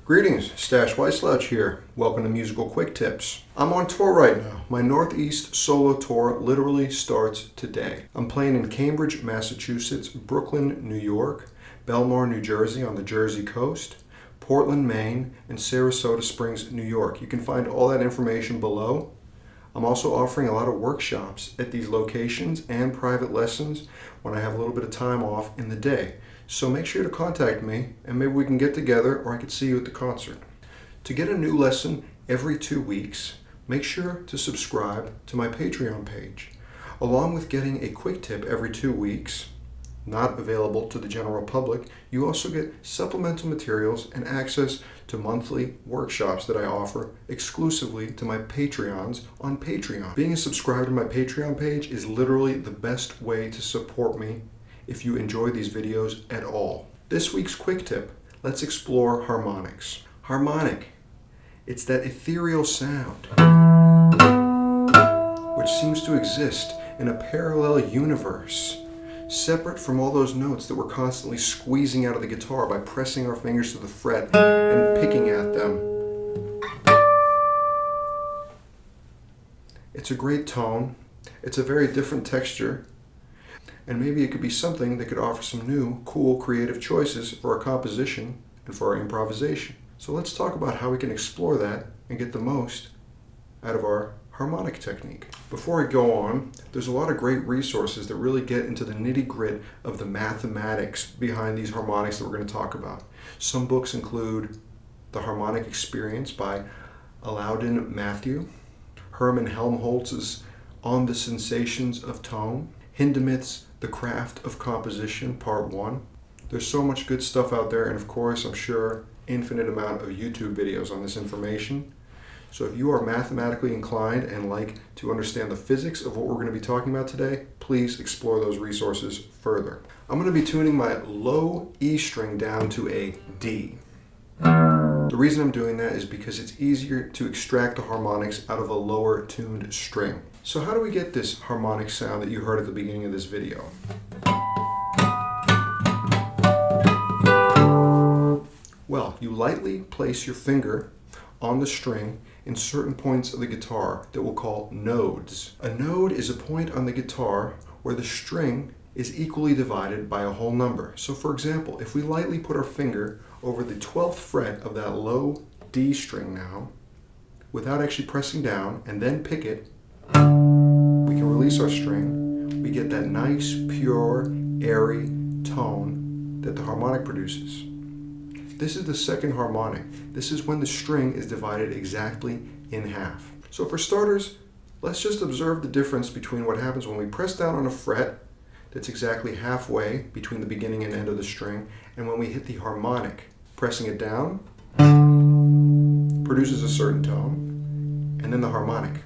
Greetings, Stash Wyslouch here. Welcome to Musical Quick Tips. I'm on tour right now. My Northeast solo tour literally starts today. I'm playing in Cambridge, Massachusetts, Brooklyn, New York, Belmar, New Jersey on the Jersey coast, Portland, Maine, and Sarasota Springs, New York. You can find all that information below. I'm also offering a lot of workshops at these locations and private lessons when I have a little bit of time off in the day. So make sure to contact me and maybe we can get together or I could see you at the concert. To get a new lesson every 2 weeks, make sure to subscribe to my Patreon page. Along with getting a quick tip every 2 weeks, not available to the general public, you also get supplemental materials and access to monthly workshops that I offer exclusively to my Patreons on Patreon. Being a subscriber to my Patreon page is literally the best way to support me if you enjoy these videos at all. This week's quick tip, let's explore harmonics. Harmonic, it's that ethereal sound which seems to exist in a parallel universe, separate from all those notes that we're constantly squeezing out of the guitar by pressing our fingers to the fret and picking at them. It's a great tone, it's a very different texture, and maybe it could be something that could offer some new, cool, creative choices for our composition and for our improvisation. So let's talk about how we can explore that and get the most out of our harmonic technique. Before I go on, there's a lot of great resources that really get into the nitty-grit of the mathematics behind these harmonics that we're going to talk about. Some books include The Harmonic Experience by Loudon Matthew, Herman Helmholtz's On the Sensations of Tone, Hindemith's The Craft of Composition, Part 1. There's so much good stuff out there, and of course, I'm sure, infinite amount of YouTube videos on this information. So if you are mathematically inclined and like to understand the physics of what we're going to be talking about today, please explore those resources further. I'm going to be tuning my low E string down to a D. The reason I'm doing that is because it's easier to extract the harmonics out of a lower tuned string. So how do we get this harmonic sound that you heard at the beginning of this video? Well, you lightly place your finger on the string in certain points of the guitar that we'll call nodes. A node is a point on the guitar where the string is equally divided by a whole number. So for example, if we lightly put our finger over the 12th fret of that low D string now, without actually pressing down, and then pick it, we can release our string. We get that nice, pure, airy tone that the harmonic produces. This is the second harmonic. This is when the string is divided exactly in half. So for starters, let's just observe the difference between what happens when we press down on a fret that's exactly halfway between the beginning and end of the string, and when we hit the harmonic. Pressing it down produces a certain tone, and then the harmonic.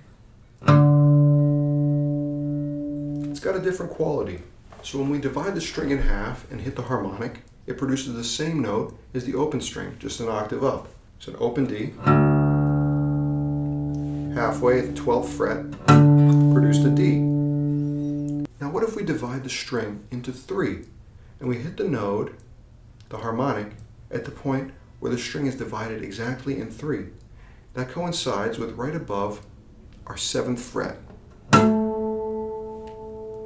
It's got a different quality. So when we divide the string in half and hit the harmonic, it produces the same note as the open string, just an octave up. So an open D, halfway at the 12th fret, produced a D. Now what if we divide the string into 3 and we hit the node, the harmonic, at the point where the string is divided exactly in 3? That coincides with right above our 7th fret.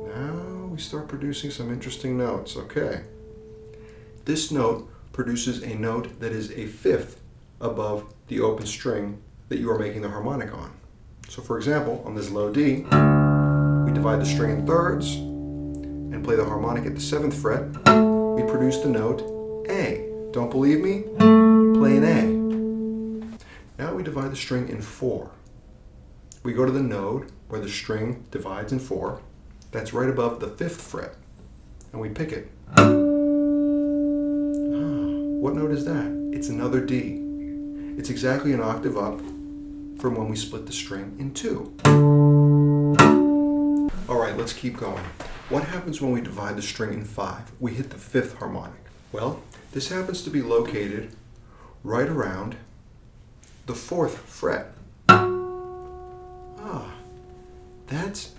Now we start producing some interesting notes, okay. This note produces a note that is a 5th above the open string that you are making the harmonic on. So for example, on this low D, we divide the string in thirds and play the harmonic at the 7th fret. We produce the note A. Don't believe me? Play an A. Now we divide the string in 4. We go to the node where the string divides in 4. That's right above the 5th fret. And we pick it. What note is that? It's another D. It's exactly an octave up from when we split the string in 2. Alright, let's keep going. What happens when we divide the string in 5? We hit the 5th harmonic. Well, this happens to be located right around the 4th fret. That's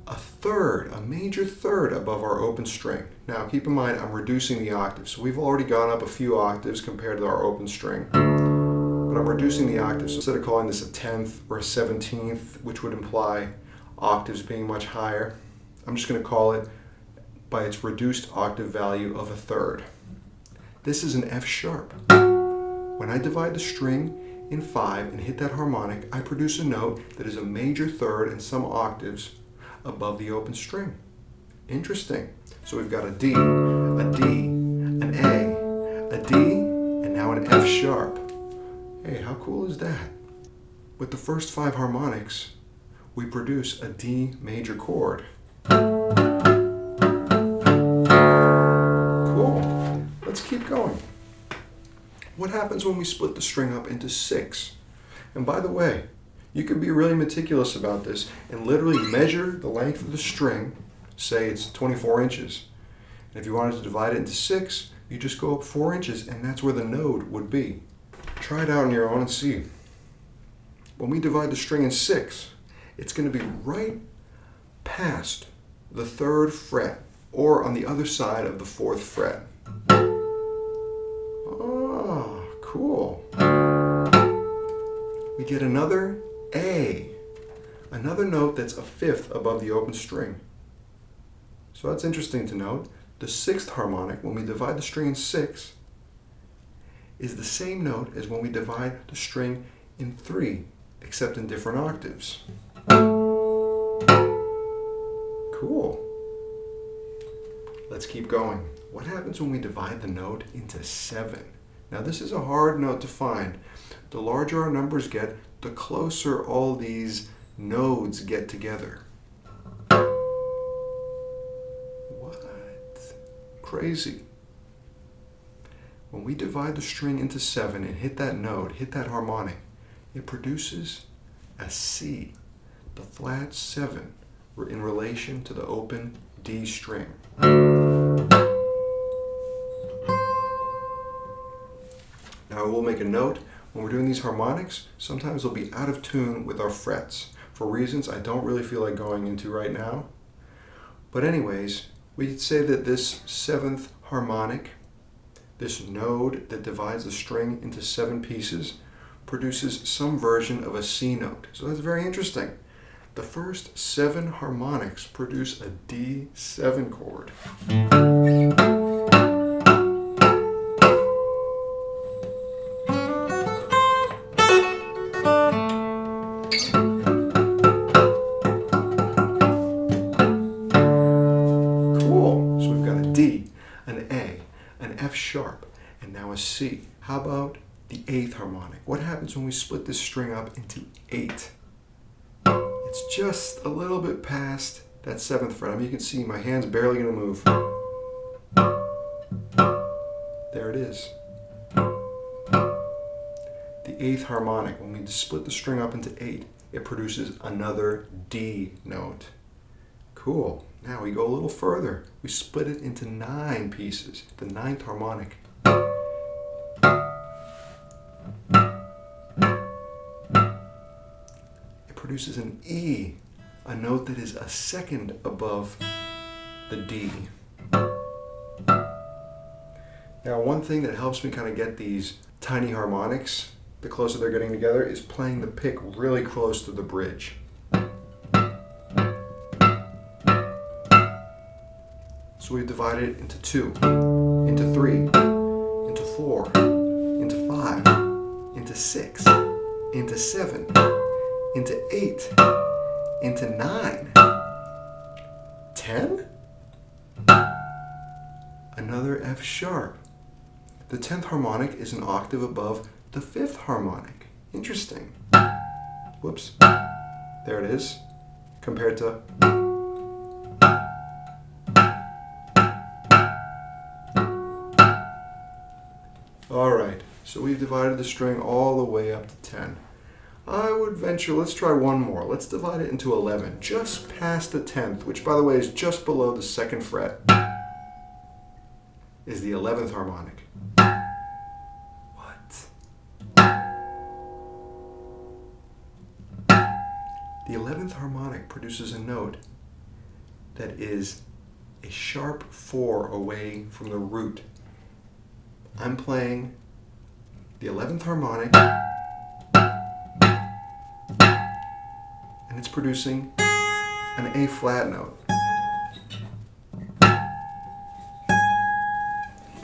a third, a major third above our open string. Now keep in mind I'm reducing the octaves. So we've already gone up a few octaves compared to our open string. But I'm reducing the octaves. So instead of calling this a 10th or a 17th, which would imply octaves being much higher, I'm just going to call it by its reduced octave value of a third. This is an F sharp. When I divide the string in 5 and hit that harmonic, I produce a note that is a major third and some octaves above the open string. Interesting. So we've got a D, an A, D, and now an F sharp. Hey, how cool is that? With the first 5 harmonics, we produce a D major chord. Cool. Let's keep going. What happens when we split the string up into 6? And by the way, you can be really meticulous about this and literally measure the length of the string. Say it's 24 inches. And if you wanted to divide it into 6, you just go up 4 inches and that's where the node would be. Try it out on your own and see. When we divide the string in 6, it's going to be right past the 3rd fret or on the other side of the 4th fret. Oh, cool. We get another A, another note that's a 5th above the open string. So that's interesting to note. The 6th harmonic, when we divide the string in 6, is the same note as when we divide the string in 3, except in different octaves. Cool. Let's keep going. What happens when we divide the note into 7? Now this is a hard note to find. The larger our numbers get, the closer all these nodes get together. What? Crazy. When we divide the string into 7 and hit that note, hit that harmonic, it produces a C, the flat 7, in relation to the open D string. Now we'll make a note, when we're doing these harmonics, sometimes they'll be out of tune with our frets, for reasons I don't really feel like going into right now. But anyways, we could say that this 7th harmonic, this node that divides the string into 7 pieces, produces some version of a C note. So that's very interesting. The first 7 harmonics produce a D7 chord. Cool. So we've got a D, an A, an F sharp, and now a C. How about the 8th harmonic? What happens when we split this string up into 8? It's just a little bit past that 7th fret. I mean, you can see my hand's barely going to move. There it is. The 8th harmonic, when we split the string up into 8, it produces another D note. Cool. Now we go a little further. We split it into 9 pieces. The 9th harmonic. Produces an E, a note that is a 2nd above the D. Now one thing that helps me kind of get these tiny harmonics, the closer they're getting together, is playing the pick really close to the bridge. So we've divided it into 2, into 3, into 4, into 5, into 6, into 7, into 8, into 9, 10, another F sharp. The 10th harmonic is an octave above the 5th harmonic. Interesting. Whoops. There it is, compared to Alright, so we've divided the string all the way up to 10. I would venture, let's try one more. Let's divide it into 11, just past the 10th, which by the way is just below the 2nd fret, is the 11th harmonic. What? The 11th harmonic produces a note that is a sharp 4 away from the root. I'm playing the 11th harmonic, and it's producing an A flat note.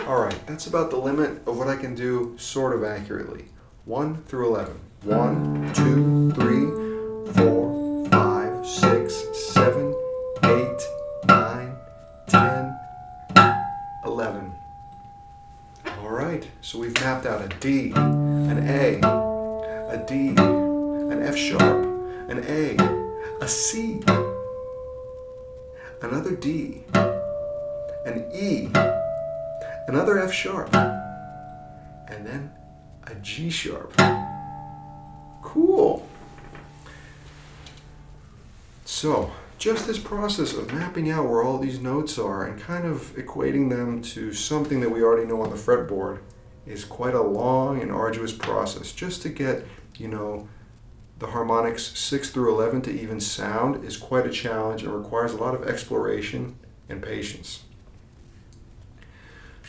Alright, that's about the limit of what I can do sort of accurately. 1 through 11. 1, 2, 3, 4, 5, 6, 7, 8, 9, 10, 11. Alright, so we've mapped out a D, an A D, an F sharp, an A C, another D, an E, another F sharp, and then a G sharp. Cool. So, just this process of mapping out where all these notes are and kind of equating them to something that we already know on the fretboard is quite a long and arduous process. Just to get, the harmonics 6 through 11 to even sound is quite a challenge and requires a lot of exploration and patience.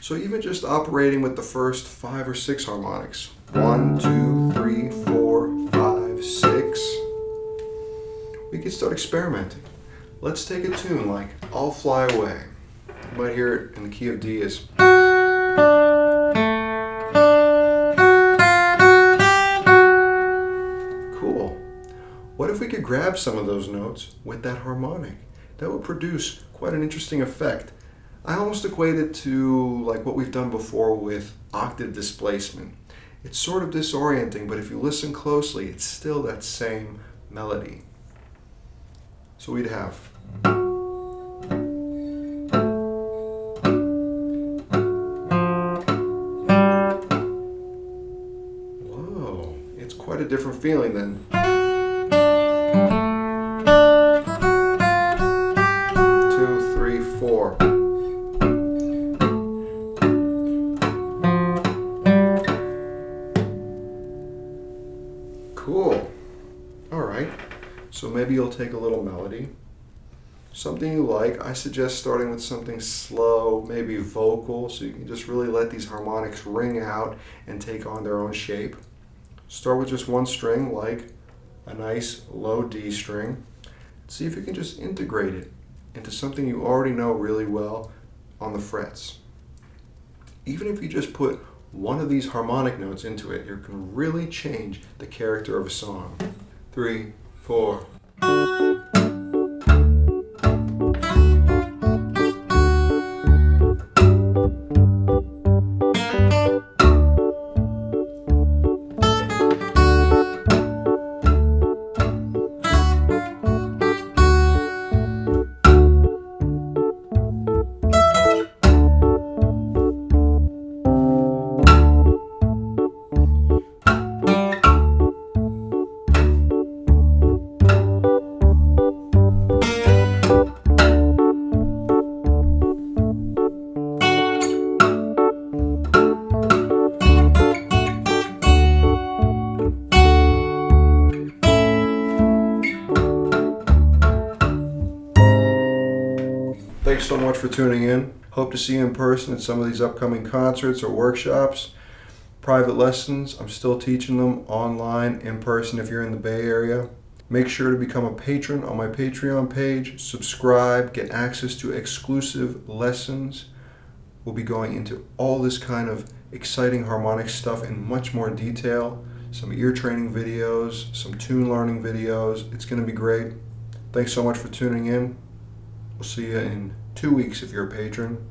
So even just operating with the first 5 or 6 harmonics, 1, 2, 3, 4, 5, 6, we can start experimenting. Let's take a tune like I'll Fly Away. You might hear it in the key of D as cool. What if we could grab some of those notes with that harmonic? That would produce quite an interesting effect. I almost equate it to like what we've done before with octave displacement. It's sort of disorienting, but if you listen closely, it's still that same melody. So we'd have whoa, it's quite a different feeling than 2, 3, 4. Cool. All right. So maybe you'll take a little melody, something you like. I suggest starting with something slow, maybe vocal, so you can just really let these harmonics ring out and take on their own shape. Start with just one string, like a nice low D string. See if you can just integrate it into something you already know really well on the frets. Even if you just put one of these harmonic notes into it, you can really change the character of a song. 3, 4. Thanks so much for tuning in. Hope to see you in person at some of these upcoming concerts or workshops. Private lessons, I'm still teaching them online, in person if you're in the Bay Area. Make sure to become a patron on my Patreon page, subscribe, get access to exclusive lessons. We'll be going into all this kind of exciting harmonic stuff in much more detail. Some ear training videos, some tune learning videos. It's going to be great. Thanks so much for tuning in. We'll see you in 2 weeks if you're a patron.